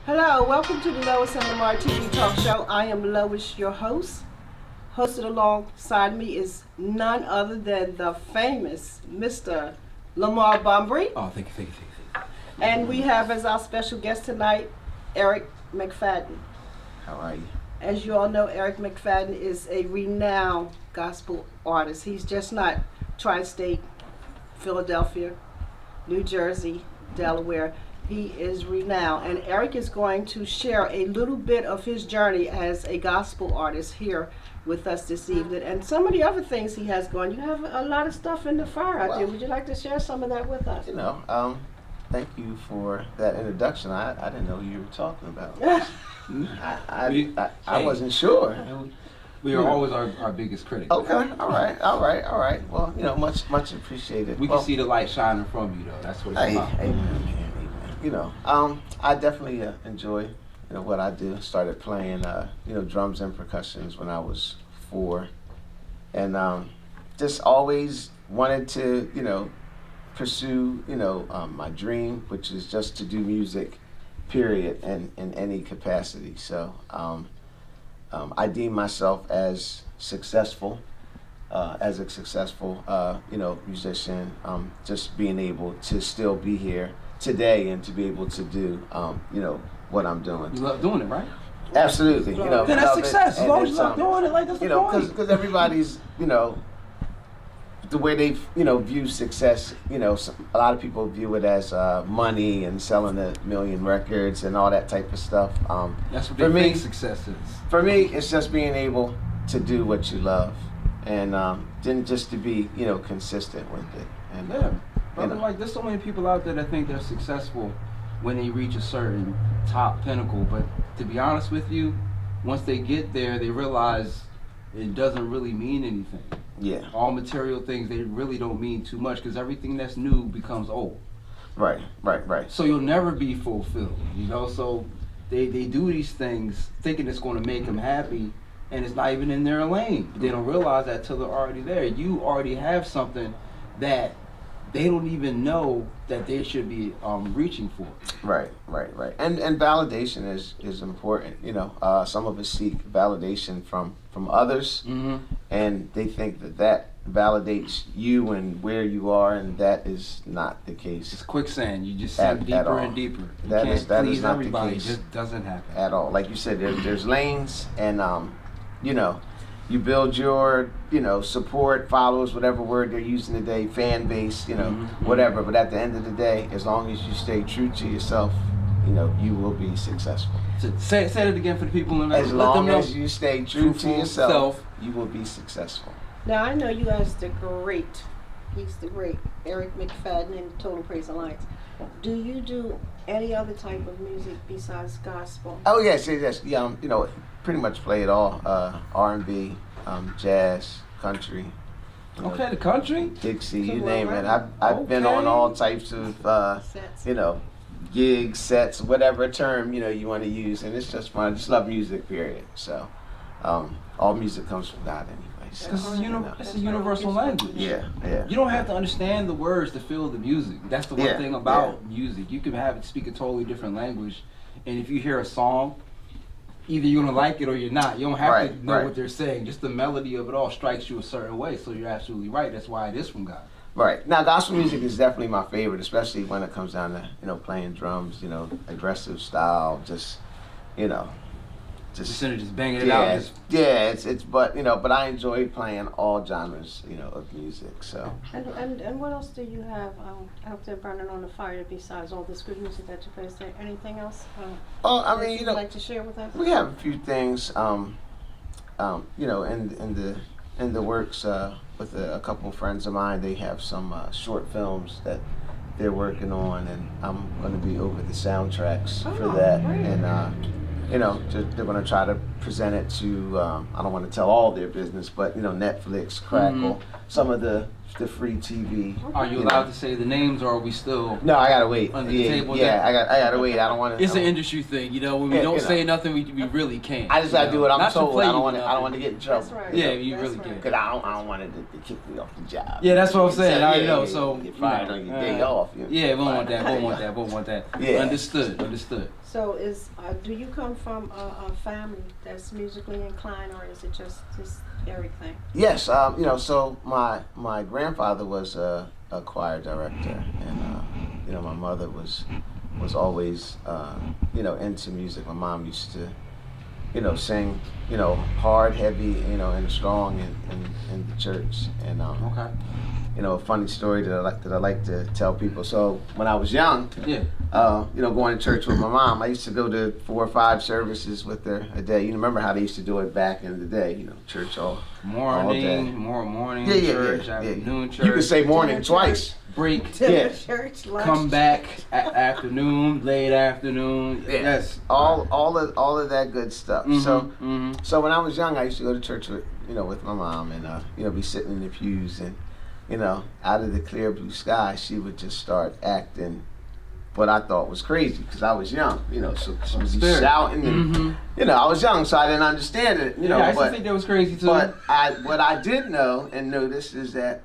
Hello, welcome to the Lois and Lamar TV Talk Show. I am Lois, your host. Hosted alongside me is none other than the famous Mr. Lamar Bumbry. Oh, thank you. And we have as our special guest tonight, Erek Mcfadden. How are you? As you all know, Erek Mcfadden is a renowned gospel artist. He's just not tri-state, Philadelphia, New Jersey, Delaware. He is renowned, and Erek is going to share a little bit of his journey as a gospel artist here with us this evening, and some of the other things he has going. You have a lot of stuff in the fire out there. Would you like to share some of that with us? Thank you for that introduction. I didn't know who you were talking about. I wasn't sure. We are always our biggest critic. Okay, all right. Well, much appreciated. We can see the light shining from you, though. That's what it's about. Amen. I definitely enjoy, what I do. Started playing, drums and percussions when I was 4, and just always wanted to, pursue, my dream, which is just to do music, period, and in any capacity. So I deem myself as successful, as a successful, musician. Just being able to still be here today and to be able to do, what I'm doing. You love doing it, right? Absolutely. Then that's success. As long as you love doing it, like that's the point. Because everybody's, the way they, view success, a lot of people view it as money and selling 1 million records and all that type of stuff. That's what they think success is. For me, it's just being able to do what you love, and then just to be, consistent with it. And like there's so many people out there that think they're successful when they reach a certain top pinnacle, but to be honest with you, once they get there, they realize it doesn't really mean anything. Yeah. All material things, they really don't mean too much because everything that's new becomes old. Right. So you'll never be fulfilled, So they do these things thinking it's going to make them happy, and it's not even in their lane. They don't realize that till they're already there. You already have something that they don't even know that they should be reaching for. Right. And validation is important. Some of us seek validation from others, and they think that validates you and where you are, and that is not the case. It's quicksand. You just sink deeper and deeper. You that can't is please not everybody. the case. It just doesn't happen. At all. Like you said, there's lanes, and you build your, support, followers, whatever word they're using today, fan base, whatever. But at the end of the day, as long as you stay true to yourself, you will be successful. So say it again for the people in the As long as you stay true to yourself, you will be successful. Now, I know you as he's the great Erek Mcfadden in Total Praise Alliance. Do you do any other type of music besides gospel? Oh, yes. Yeah, pretty much play it all. R&B, jazz, country. Okay, the country? Dixie, you name it. I've been on all types of, gigs, sets, whatever term, you want to use. And it's just fun. I just love music, period. So all music comes from God anyway. Because it's a universal language. Yeah. You don't have to understand the words to feel the music. That's the one thing about music. You can have it speak a totally different language, and if you hear a song, either you're gonna like it or you're not. You don't have to know what they're saying. Just the melody of it all strikes you a certain way. So you're absolutely right. That's why it is from God. Right. Now, gospel music is definitely my favorite, especially when it comes down to playing drums. Aggressive style. Just banging it out. But I enjoy playing all genres, of music. So. And what else do you have out there burning on the fire besides all this good music that you play? Is there anything else? You'd like to share with us? We have a few things, in the works with a couple of friends of mine. They have some short films that they're working on, and I'm going to be over the soundtracks for that. Great. And they're going to try to present it to, I don't want to tell all their business, but Netflix, Crackle, some of the the free TV. Are you allowed to say the names, or are we still? No, I gotta wait. Under the Yeah, table yeah, then? I gotta wait. I don't want to. It's an industry thing, you know. When we Yeah, don't you know. say nothing, we really can't. I just gotta do what I'm Not to told. play I you don't want or to. I don't nothing. want to get in trouble. That's right. Yeah, you That's really right. can't. Cause I don't want it to kick me off the job. Yeah, that's what I'm saying. I Yeah, know. yeah, So get fired on your day off. You know, Yeah, we don't want fired that. on We your don't want day that. We don't want that. Yeah. Understood. So do you come from a family that's musically inclined, or is it just this Erek thing? Yes, so my grandfather was a choir director, and my mother was always into music. My mom used to sing hard, heavy, and strong in the church. And Okay. a funny story that I like to tell people. So when I was young, Yeah. going to church with my mom, I used to go to 4 or 5 services with her a day. You remember how they used to do it back in the day, church all day. Morning church, afternoon church. You could say morning Dinner twice. break, Yeah. Church, lunch. come back, afternoon, late afternoon. Yeah. Yes. All of that good stuff. Mhm. So when I was young, I used to go to church with my mom, and be sitting in the pews, and out of the clear blue sky, she would just start acting what I thought was crazy, because I was young, so she would be Spirit. shouting, and I was young, so I didn't understand it, I used to think that was crazy too. But what I did know and notice is that,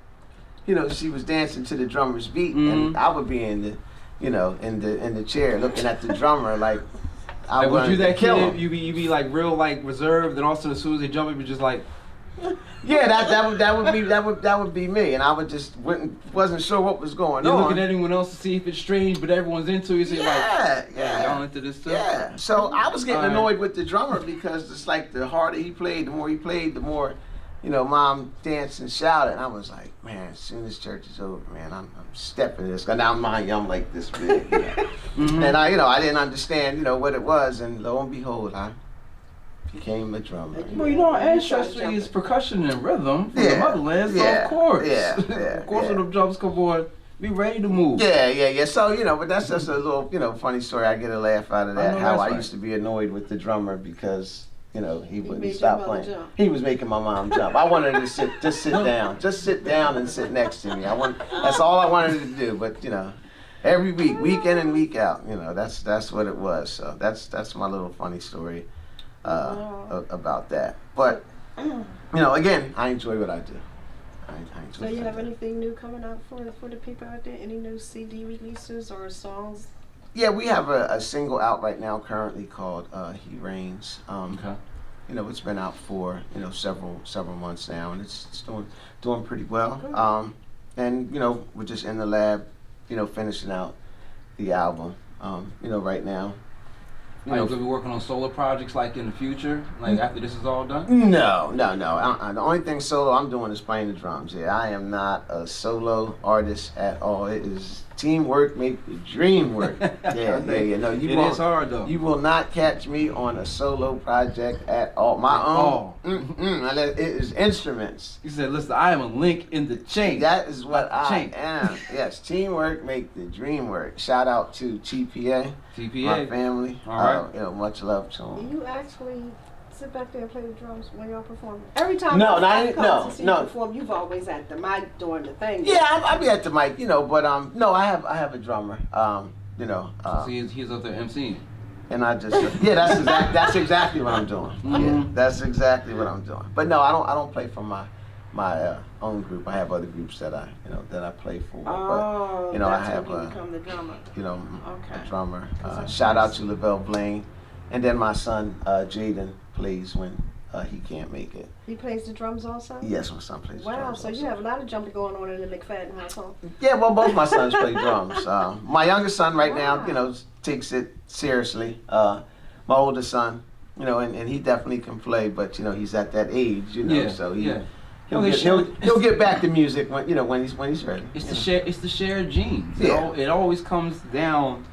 she was dancing to the drummer's beat, and I would be in the chair looking at the drummer like I Like, was wanted you to that kill kid? him. You be like real like reserved, and also as soon as they jump, you be just like. Yeah, that would be me, and I would just wasn't sure what was going You're on. looking at anyone else to see if it's strange, but everyone's into it. So you're like, yeah. y'all into this too? Yeah. So I was getting Alright. annoyed with the drummer, because it's like the harder he played, the more he played, the more, mom danced and shouted. And I was like, man, as soon as church is over, man, I'm stepping this. Cause now mind you, I'm like this big, and I didn't understand, what it was, and lo and behold, I became a drummer. Well, our ancestry is percussion and rhythm from the motherland, so of course. Of course, when the drums come on, be ready to move. Yeah. So, but that's just a little, funny story. I get a laugh out of that. know How that's I right. used to be annoyed with the drummer because, he wouldn't made stop your mother playing. jump. He was making my mom jump. I wanted her to sit down. Just sit down and sit next to me. That's all I wanted her to do. But, every week in and week out, that's what it was. So that's my little funny story about that. But, again, I enjoy what I do. I enjoy So you what I have do. anything new coming out for the people out there? Any new CD releases or songs? Yeah, we have a single out right now currently called He Reigns. Okay. It's been out for, several months now, and it's doing pretty well. And, we're just in the lab, finishing out the album, right now. Are you gonna be working on solo projects like in the future, like after this is all done? No. The only thing solo I'm doing is playing the drums. Yeah, I am not a solo artist at all. It is teamwork make the dream work. Yeah. No, It is hard though. You will not catch me on a solo project at all. My own. Unless it is instruments. You said, listen, I am a link in the chain. That is what I Chain. am. Yes, teamwork make the dream work. Shout out to TPA, my family. All right. Much love to Do them. you actually sit back there and play the drums when y'all perform? Every time No, I've come no, to see no. you perform, you've always at the mic doing the thing. Yeah, I be at the mic, but no, I have a drummer. So he's up there emceeing. And I just that's exactly what I'm doing. Yeah, that's exactly what I'm doing. But no, I don't play for my own group. I have other groups that I play for. Oh, but that's I have when you become the drummer. a drummer. 'Cause I'm Shout out to Lavelle Blaine, and then my son Jaden plays when he can't make it. He plays the drums also? Yes, my son plays Wow, drums. so you have a lot of jumping going on in the Mcfadden household. Yeah, well, both my sons play drums. My youngest son right Wow. now, takes it seriously. My oldest son, and he definitely can play, but he's at that age, so he'll get back to music when he's ready. It's the shared genes. Yeah. It always comes down,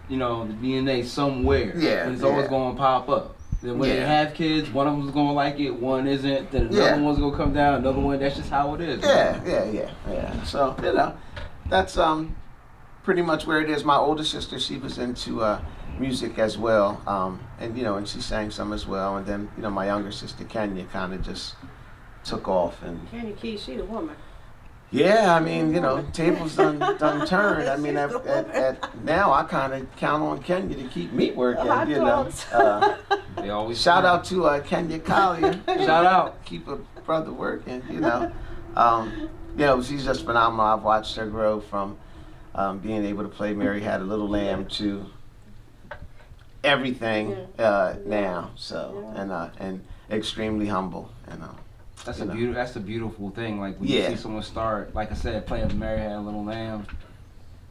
the DNA somewhere. Yeah, And it's always yeah. going to pop up. Then when you Yeah. have kids, one of them's going to like it, one isn't. Then another Yeah. one's going to come down, another one. That's just how it is. Yeah. So that's pretty much where it is. My older sister, she was into music as well, and she sang some as well. And then my younger sister Kenya kind of just took off, and Candy Key, she the woman. Yeah, I mean, tables done turned. I mean, at now I kind of count on Kenya to keep me working. Hot dogs. They always Shout out to Kenya Collier. Shout out. Keep a brother working. She's just phenomenal. I've watched her grow from being able to play Mary Had a Little Lamb to everything now. So and extremely humble. That's a beautiful thing. Like when you see someone start, like I said, playing Mary Had a Little Lamb.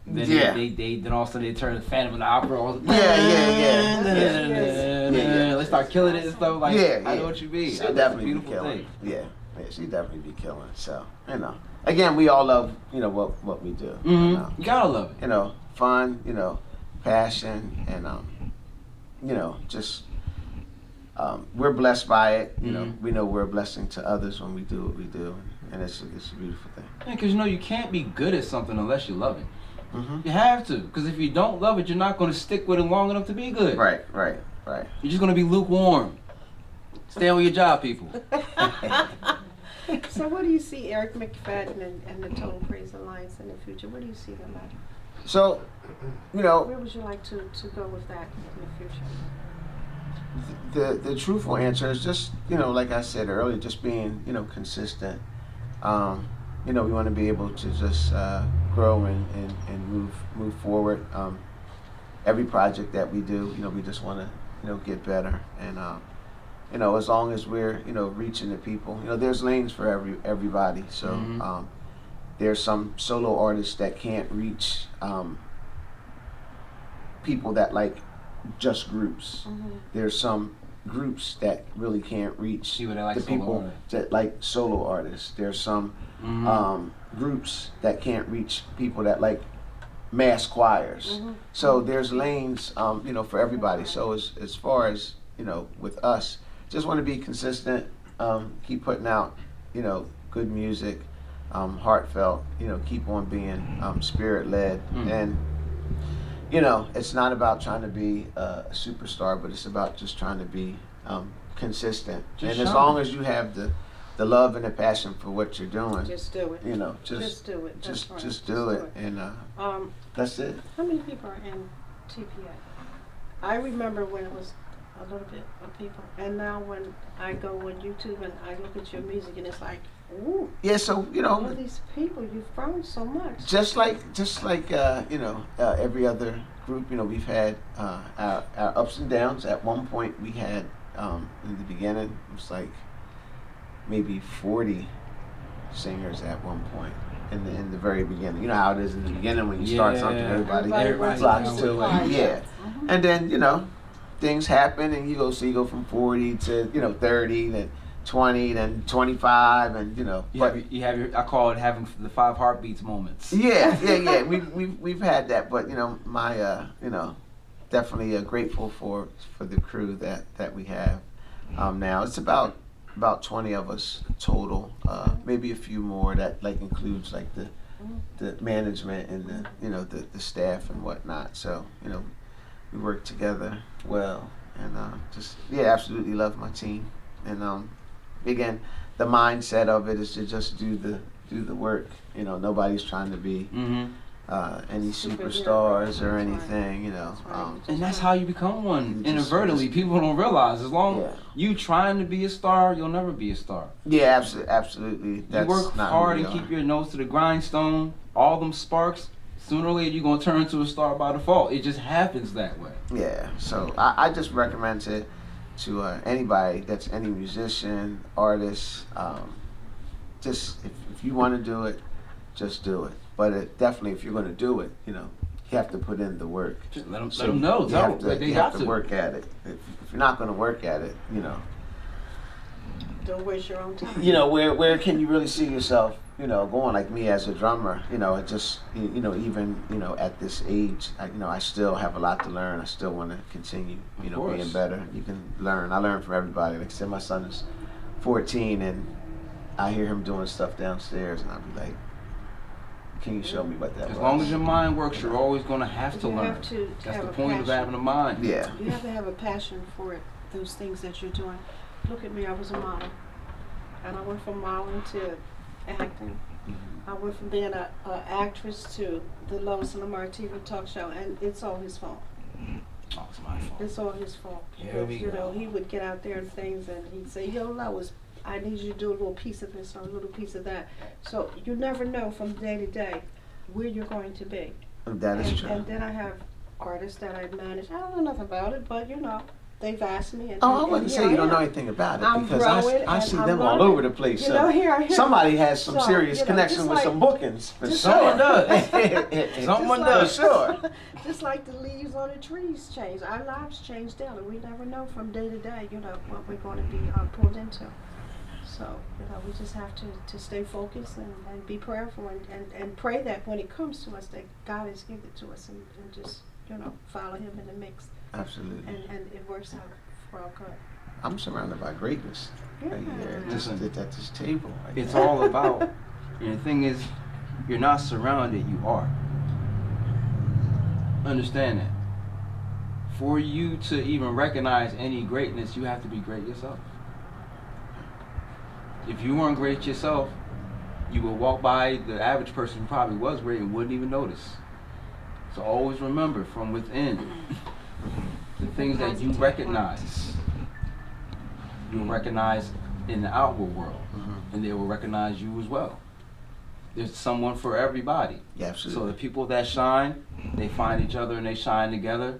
Then then all of a sudden they turn the Phantom of the Opera. They start killing it and stuff. Like I know what you mean. She definitely be killing. Yeah, she definitely be killing. So again, we all love what we do. You gotta love it. Fun. Passion, and just. We're blessed by it. We know we're a blessing to others when we do what we do, and it's a beautiful thing. Yeah, because you can't be good at something unless you love it. Mm-hmm. You have to, because if you don't love it, you're not going to stick with it long enough to be good. Right. You're just going to be lukewarm. Stay on your job, people. So what do you see Erek Mcfadden and the Total Praise Alliance in the future? What do you see them at? So, where would you like to go with that in the future? The truthful answer is just, like I said earlier, just being, consistent. We want to be able to just grow and move forward. Every project that we do, we just want to, get better. And, as long as we're, reaching the people, there's lanes for everybody. So there's some solo artists that can't reach people that like just groups. There's some groups that really can't reach the people that like solo artists. There's some groups that can't reach people that like mass choirs. So there's lanes, for everybody. So as far as with us, just want to be consistent, keep putting out, good music, heartfelt, keep on being spirit led, and it's not about trying to be a superstar, but it's about just trying to be consistent. And as long as you have the love and the passion for what you're doing, just do it. Just do it. Just do it. And that's it. How many people are in TPA? I remember when it was a little bit of people, and now when I go on YouTube and I look at your music, and it's like, ooh. Yeah. So all of these people, you've grown so much. Just like every other group, we've had our ups and downs. At one point, we had in the beginning, it was like maybe 40 singers at one point. In the very beginning, how it is in the beginning when you start something, everybody flocks to it. Yeah, and then things happen, and you go from 40 to 30, then 20, then 25, and you have your, I call it having the 5 heartbeats moments. Yeah. We've had that, but my definitely grateful for the crew that we have now. It's about 20 of us total, maybe a few more that includes the management and the staff and whatnot. So we work together well, and absolutely love my team. And again, the mindset of it is to just do the work. Nobody's trying to be any superstars or anything. And that's how you become one. Inadvertently, people don't realize. As long as you trying to be a star, you'll never be a star. Yeah, absolutely. You work hard and keep your nose to the grindstone. All them sparks, sooner or later you're gonna turn into a star by default. It just happens that way. Yeah. So I just recommend to anybody that's any musician, artist, just if you want to do it, just do it. But definitely, if you're going to do it, you have to put in the work. Just let them know. You have to work at it. If you're not going to work at it, don't waste your own time. Where can you really see yourself, going? Like me as a drummer, it just, even, at this age, I still have a lot to learn. I still want to continue, being better. You can learn. I learn from everybody. Like I said, my son is 14, and I hear him doing stuff downstairs, and I'll be like, can you show me what that was? As long as your mind works, you're always going to have to learn. That's the point of having a mind. Yeah. You have to have a passion for it, those things that you're doing. Look at me, I was a model. And I went from modeling to acting. I went from being a actress to the Lois and Lamar TV talk show, and it's all his fault. Oh, it's my fault. It's all his fault. Here we You know, go. he would get out there and things, and he'd say, "Yo, Lois, I need you to do a little piece of this or a little piece of that." So you never know from day to day where you're going to be. That is true. And then I have artists that I manage. I don't know nothing about it, but you know, they've asked me. And, Oh, I wouldn't say here you I don't know am. anything about it I'm because growing I and see I'm them all learning. over the place. You So know, here. somebody has some So, serious you know, connection just with like- some bookings for just sure. Someone does. Just Someone like- does. Sure. Just like the leaves on the trees change, our lives change daily. We never know from day to day, you know, what we're going to be pulled into. So, you know, we just have to stay focused and be prayerful and pray that when it comes to us, that God has given it to us and just, you know, follow Him in the mix. Absolutely. And it works out for our good. I'm surrounded by greatness right here, Yeah. just Listen. at this table. Right It's there. all about, and the thing is, you're not surrounded, you are. Understand that. For you to even recognize any greatness, you have to be great yourself. If you weren't great yourself, you would walk by the average person who probably was great and wouldn't even notice. So always remember, from within, the things that you recognize, you'll recognize in the outward world, and they will recognize you as well. There's someone for everybody. Yeah, So absolutely. the people that shine, they find each other and they shine together.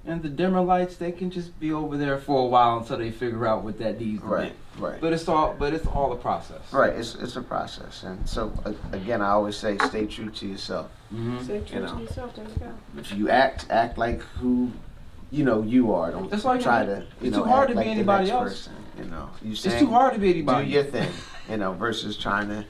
And the dimmer lights, they can just be over there for a while until they figure out what that needs to Right, be. right. But it's all a process. Right, it's a process, and so again, I always say, stay true to yourself. Mm-hmm. Stay true You to know. yourself, there you go. If you act like who you are. Don't That's why try to. it's too hard act to be like the anybody next else. person, you know, you It's saying, too hard to be do anybody. your thing, versus trying to,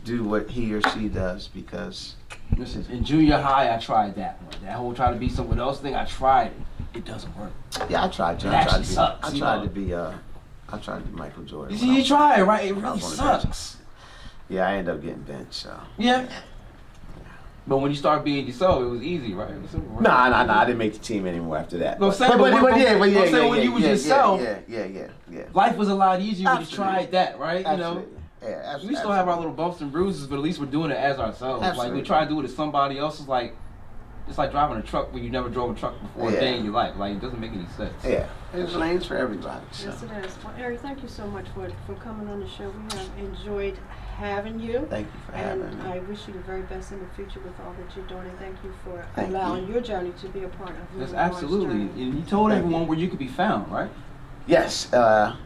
do what he or she does because. Listen, in junior high, I tried that one. That whole try to be someone else thing, I tried it. It doesn't work. Yeah, I tried to. It I tried actually to be. sucks, I you tried know. to be. I tried to be Michael Jordan. You when see, I you was- try it, right? It I really was on the bench. sucks. Yeah, I ended up getting benched. So. Yeah. But when you start being yourself, it was easy, right? It was simple, right? Nah. I didn't make the team anymore after that. No, I'm saying, but yeah, I'm saying when you was yourself, Yeah. life was a lot easier when you Absolutely. tried that, right? You know. Absolutely. Yeah, absolutely. We still have our little bumps and bruises, but at least we're doing it as ourselves. Absolutely. Like we try to do it as somebody else. Is like it's like driving a truck when you never drove a truck before a day in your life. Like it doesn't make any sense. Yeah, there's lanes for everybody. So. Yes, it is. Well, Erek, thank you so much for coming on the show. We have enjoyed having you. Thank you for And having me. I wish you the very best in the future with all that you're doing. And thank you for Thank allowing you. your journey to be a part of That's Moving On's absolutely. journey. And you told Thank everyone you. where you could be found, right? Yes, on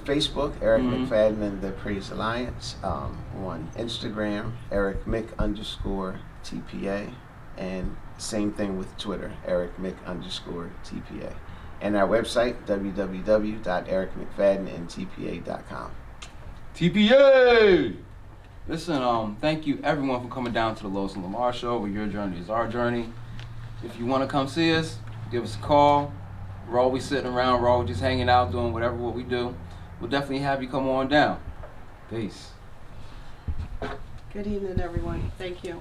Facebook, Erek Mhm. Mcfadden and the Praise Alliance. On Instagram, Erek Mc_TPA. And same thing with Twitter, Erek Mc_TPA. And our website, www.erekmcfaddenandtpa.com. TPA. Listen, thank you everyone for coming down to the Lois and Lamar show, where your journey is our journey. If you want to come see us, give us a call. We're always sitting around, we're always just hanging out, doing what we do. We'll definitely have you come on down. Peace. Good evening, everyone. Thank you.